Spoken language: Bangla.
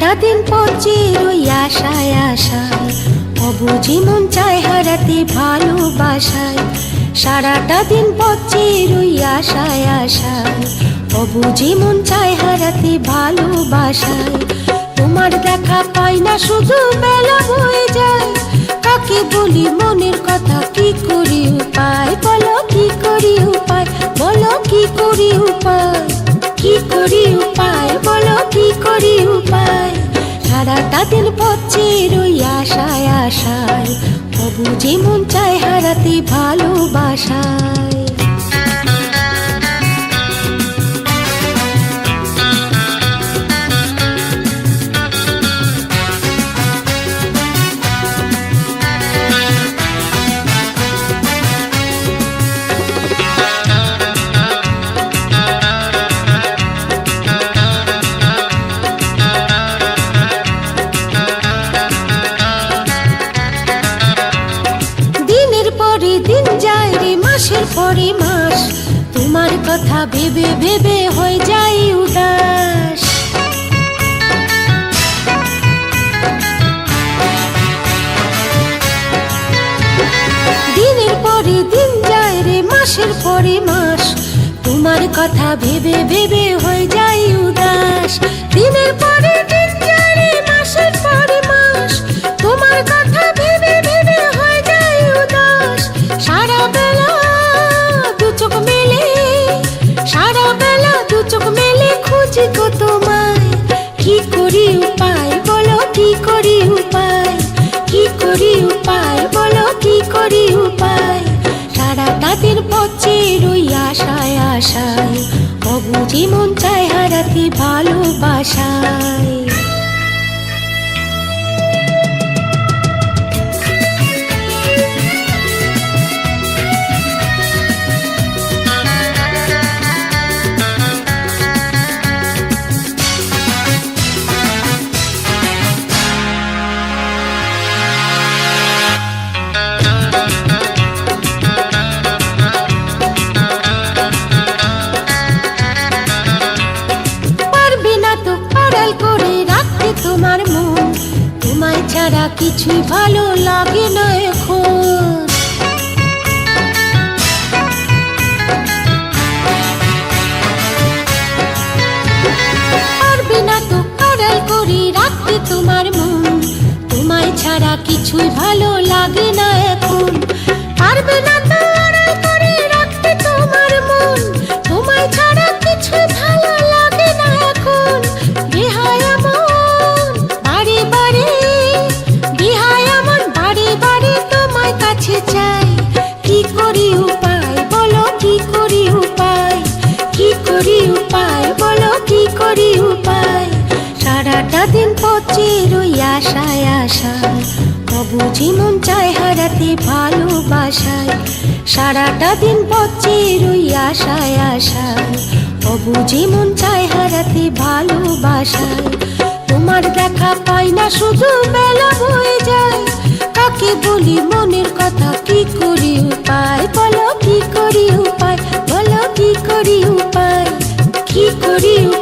সারাটা দিন পচে রই আশায় আশায়, অবুঝি মন চায় হারাতে ভালোবাসায়। সারাটা দিন পচে রই আশায় আশায়, অবুঝি মন চায় হারাতে ভালোবাসায়। তোমার দেখা পাই না শুধু বেলা হয়ে যায়, কাকে বলি মনের কথা কি করি উপায়, বলো কি করি উপায়, বলো কি করি উপায়, কি করি উপায়, বলো কি করি উপায়। সারাটা দিন পচে রই আশায় আশায়, অবুঝি মন চায় হারাতে ভালোবাসায়। দিন যায় রে মাসের পরে মাস, তোমার কথা ভেবে ভেবে হয়ে যায় উদাস। দিনের পরে দিন যায় রে মাসের পরে মাস, তোমার কথা ভেবে ভেবে হয়ে যায় উদাস। দিনের পরে দিন যায় রে মাসের পরে মাস, তোমার কথা ভেবে ভেবে হয়ে যায় উদাস। সারা বেলা দু চোখ মেলে, সারা বেলা দু চোখ মেলে খুঁজি গো তোমায়, কি করি উপায়, বলো কি করি উপায়, কি করি উপায়, বলো কি করি উপায়। সারাটা দিন পচে রই আশায় আশায়, অবুঝি মন চায় হারাতে ভালোবাসায়। তোমার মন, তোমায় ছাড়া কিছুই ভালো লাগে না এখন। পারবে না তো আড়াল করে রাখতে তোমার মন, তোমায় ছাড়া কিছুই ভালো লাগে না এখন। পারবে না তো আড়াল করে রাখতে তোমার মন, তোমায় ছাড়া কিছুই ভালো লাগে না এখন। বেহায়া চাই, কি করি উপায়, বলো কি করি উপায়, কি করি উপায়, বলো কি করি উপায়। সারাটা দিন পচে রই আশায় আশায়, অবুঝি মন চায় হারাতে ভালোবাসায়। সারাটা দিন পচে রই আশায় আশায়, অবুঝি মন চায় হারাতে ভালোবাসায়। তোমার দেখা পাই না শুধু বেলা হয়ে যায়, কাকে বলি মনের কথা কি করি উপায়, বলো কি করি উপায়, বলো কি করি উপায়, কি করি উপায়।